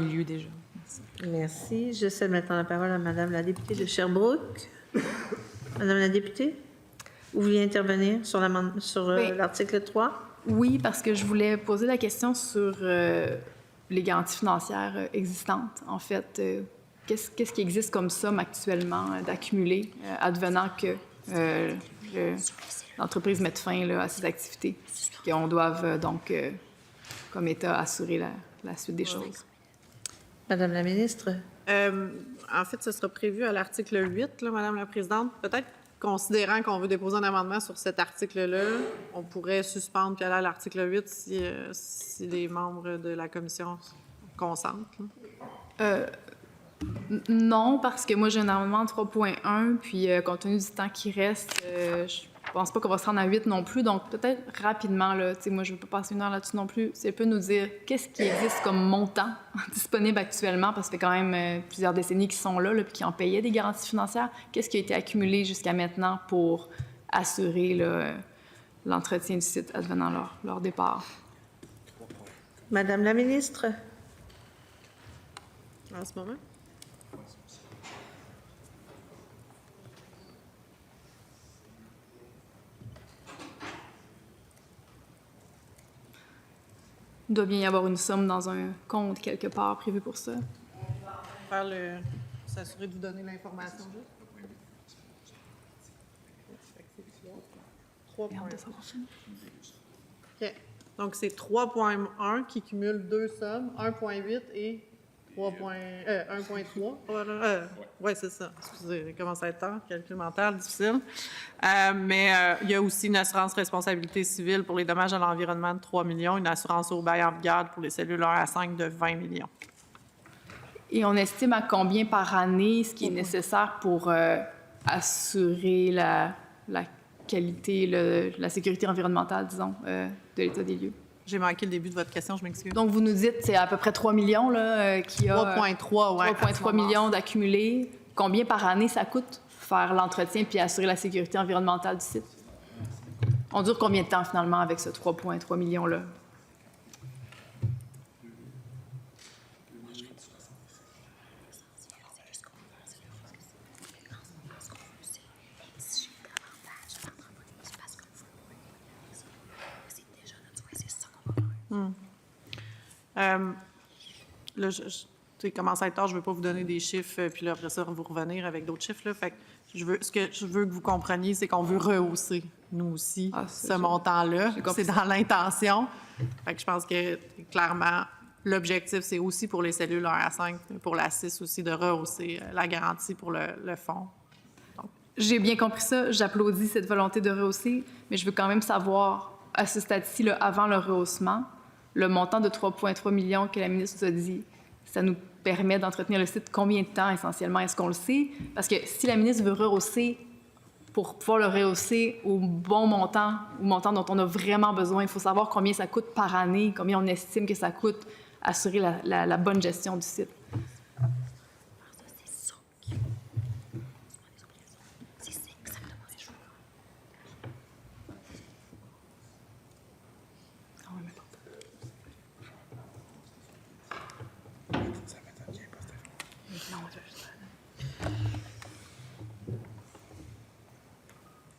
lieu déjà. Merci. Je cède maintenant la parole à Madame la députée de Sherbrooke. Madame la députée, vous vouliez intervenir sur l'article 3? Oui, parce que je voulais poser la question sur les garanties financières existantes. En fait, qu'est-ce qui existe comme somme actuellement d'accumuler, advenant que l'entreprise mette fin là, à ses activités, qu'on doive donc, comme État, assurer la suite des choses? Madame la ministre. En fait, ce sera prévu à l'article 8, là, Madame la Présidente. Peut-être, considérant qu'on veut déposer un amendement sur cet article-là, on pourrait suspendre puis aller à l'article 8 si les membres de la commission consentent. Non, parce que moi, j'ai un amendement 3.1, puis compte tenu du temps qui reste, je pense pas qu'on va se rendre à 8 non plus. Donc, peut-être rapidement, là, moi, je ne veux pas passer une heure là-dessus non plus. C'est peut nous dire qu'est-ce qui existe comme montant disponible actuellement, parce que ça fait quand même plusieurs décennies qu'ils sont là, puis qui en payaient des garanties financières. Qu'est-ce qui a été accumulé jusqu'à maintenant pour assurer l'entretien du site advenant leur départ? Madame la ministre. En ce moment? Il doit bien y avoir une somme dans un compte quelque part prévu pour ça. S'assurer de vous donner l'information juste. OK. Donc, c'est 3.1 qui cumule deux sommes, 1.8 et 1.3. Oui, c'est ça. Excusez, il commence à être tard, calcul mental, difficile. Mais il y a aussi une assurance responsabilité civile pour les dommages à l'environnement de 3 millions, une assurance au bail en vigueur pour les cellules 1 à 5 de 20 millions. Et on estime à combien par année ce qui est nécessaire pour assurer la qualité, la sécurité environnementale, disons, de l'état des lieux? J'ai manqué le début de votre question, je m'excuse. Donc, vous nous dites c'est à peu près 3 millions là, qui a 3,3, oui. 3,3 millions d'accumulés. Combien par année ça coûte faire l'entretien puis assurer la sécurité environnementale du site? On dure combien de temps finalement avec ce 3,3 millions-là? Là, tu commences à être tard, je ne veux pas vous donner des chiffres, puis là, après ça, vous revenir avec d'autres chiffres. Là. Fait que ce que je veux que vous compreniez, c'est qu'on veut rehausser, nous aussi, ce montant-là. C'est dans l'intention. Fait que je pense que, clairement, l'objectif, c'est aussi pour les cellules 1 à 5, pour la 6 aussi, de rehausser la garantie pour le fonds. J'ai bien compris ça. J'applaudis cette volonté de rehausser, mais je veux quand même savoir, à ce stade-ci, avant le rehaussement, le montant de 3,3 millions que la ministre nous a dit, ça nous permet d'entretenir le site combien de temps essentiellement? Est-ce qu'on le sait? Parce que si la ministre veut rehausser, pour pouvoir le rehausser au bon montant, au montant dont on a vraiment besoin, il faut savoir combien ça coûte par année, combien on estime que ça coûte assurer la bonne gestion du site.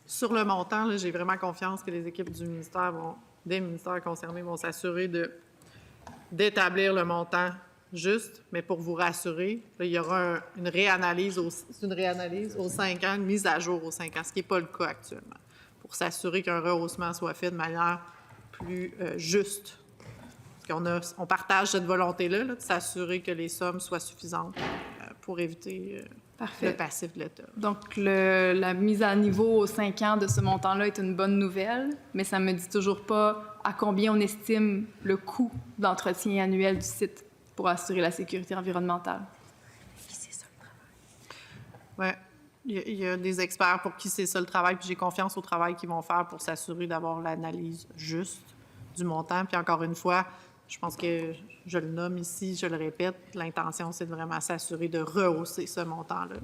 Sur le montant, j'ai vraiment confiance que les équipes des ministères concernés vont s'assurer d'établir le montant juste, mais pour vous rassurer, là, il y aura une réanalyse aux 5 ans, une mise à jour aux 5 ans, ce qui n'est pas le cas actuellement, pour s'assurer qu'un rehaussement soit fait de manière plus juste. On partage cette volonté-là, de s'assurer que les sommes soient suffisantes pour éviter le passif de l'État. Donc, la mise à niveau aux 5 ans de ce montant-là est une bonne nouvelle, mais ça ne me dit toujours pas à combien on estime le coût d'entretien annuel du site pour assurer la sécurité environnementale. C'est ça le travail. Oui, il y a des experts pour qui c'est ça le travail, puis j'ai confiance au travail qu'ils vont faire pour s'assurer d'avoir l'analyse juste du montant. Puis encore une fois, je pense que je le nomme ici, je le répète, l'intention, c'est de vraiment s'assurer de rehausser ce montant-là.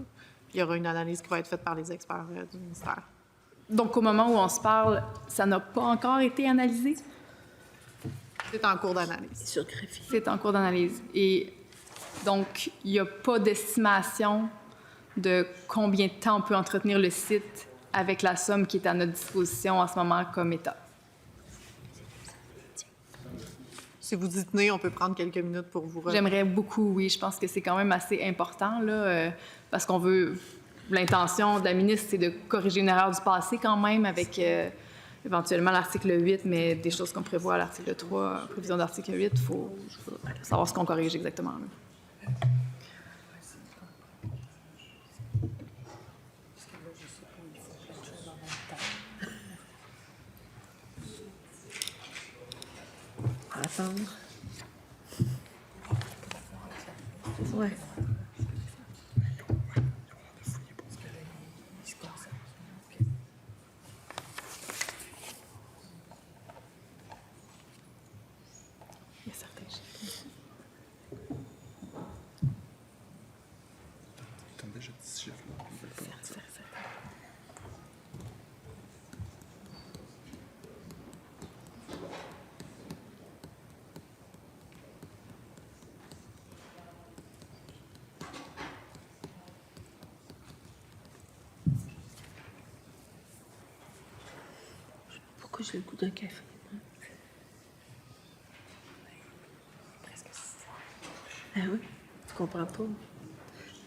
Il y aura une analyse qui va être faite par les experts du ministère. Donc, au moment où on se parle, ça n'a pas encore été analysé? C'est en cours d'analyse. C'est en cours d'analyse. Et Donc, il n'y a pas d'estimation de combien de temps on peut entretenir le site avec la somme qui est à notre disposition en ce moment comme État. Si vous y tenez, on peut prendre quelques minutes pour vous remettre. J'aimerais beaucoup, oui. Je pense que c'est quand même assez important, là, parce qu'on veut... L'intention de la ministre, c'est de corriger une erreur du passé quand même avec éventuellement l'article 8, mais des choses qu'on prévoit à l'article 3, prévision d'article 8, il faut savoir ce qu'on corrige exactement. Là. Attendre. Ouais. Il y a certains chiffres. Ils ont déjà 10 chiffres, là. Ils veulent pas mentir. Pourquoi j'ai le goût d'un café? Ah oui? Tu comprends pas?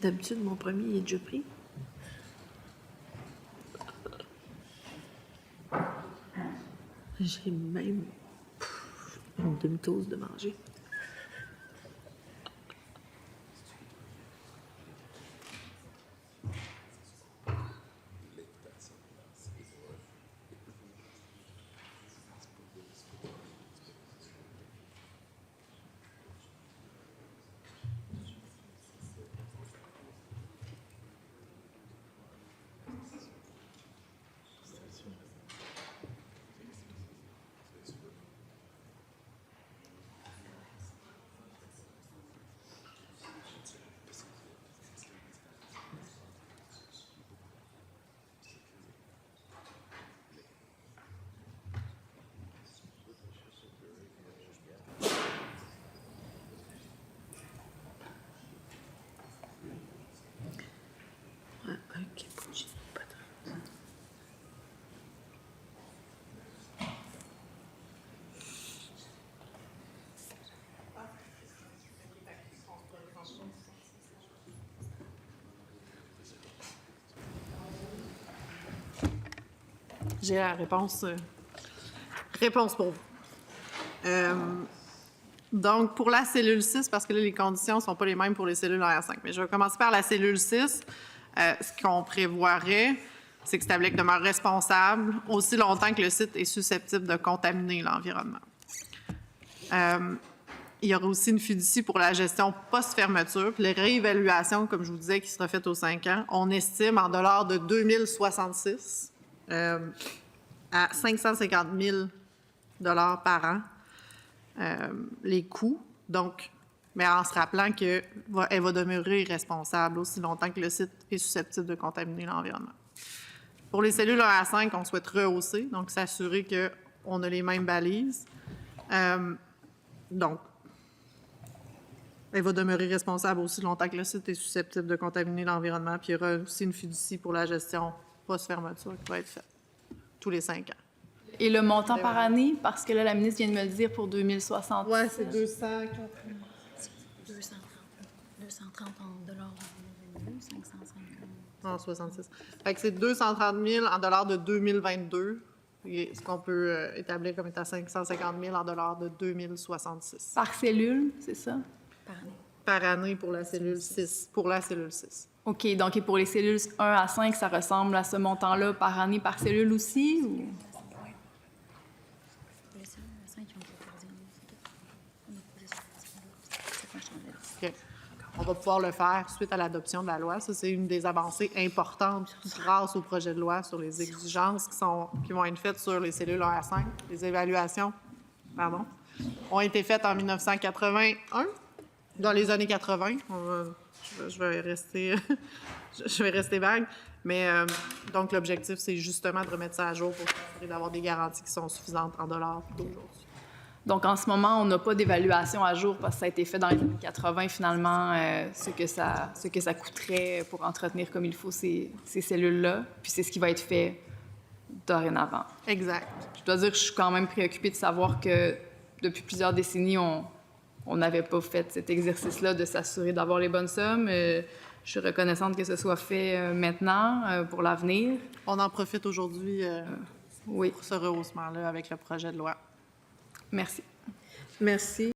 D'habitude, mon premier, il est déjà pris. J'ai même une demi-toast de manger. Ouais, un cappuccino, patate. J'ai la réponse pour vous. Donc, pour la cellule 6, parce que là, les conditions ne sont pas les mêmes pour les cellules en R5, mais je vais commencer par la cellule 6. Ce qu'on prévoirait, c'est que Stablec demeure responsable aussi longtemps que le site est susceptible de contaminer l'environnement. Il y aura aussi une fiducie pour la gestion post-fermeture, puis les réévaluations, comme je vous disais, qui sera faite aux 5 ans. On estime en dollars de 2066 à 550 000 par an les coûts. Donc, mais en se rappelant qu'elle va demeurer responsable aussi longtemps que le site est susceptible de contaminer l'environnement. Pour les cellules 1 à 5, on souhaite rehausser, donc s'assurer qu'on a les mêmes balises. Donc, elle va demeurer responsable aussi longtemps que le site est susceptible de contaminer l'environnement. Puis il y aura aussi une fiducie pour la gestion post-fermeture qui va être faite tous les 5 ans. Et le montant par année, parce que là, la ministre vient de me le dire pour 2060. Oui, c'est 200. 230 en dollars en 2022, 550. En 66. Fait que c'est 230 000 en dollars de 2022, et ce qu'on peut établir comme étant 550 000 en dollars de 2066. Par cellule, c'est ça? Par année. Par année pour la cellule 6. Pour la cellule 6. OK, donc et pour les cellules 1 à 5, ça ressemble à ce montant-là par année, par cellule aussi? Ou... Les cellules à 5 qui ont été perdues, on a posé sur la cellule. OK. On va pouvoir le faire suite à l'adoption de la loi. Ça, c'est une des avancées importantes grâce au projet de loi sur les exigences qui vont être faites sur les cellules 1 à 5. Les évaluations, ont été faites en 1981, dans les années 80. Je vais rester, je vais rester vague. Mais donc, l'objectif, c'est justement de remettre ça à jour pour s'assurer d'avoir des garanties qui sont suffisantes en dollars d'aujourd'hui. Donc, en ce moment, on n'a pas d'évaluation à jour parce que ça a été fait dans les années 80, finalement, ce que ça coûterait pour entretenir comme il faut ces cellules-là. Puis c'est ce qui va être fait dorénavant. Exact. Je dois dire que je suis quand même préoccupée de savoir que depuis plusieurs décennies, on n'avait pas fait cet exercice-là de s'assurer d'avoir les bonnes sommes. Je suis reconnaissante que ce soit fait maintenant pour l'avenir. On en profite aujourd'hui Oui, pour ce rehaussement-là avec le projet de loi. merci. Merci.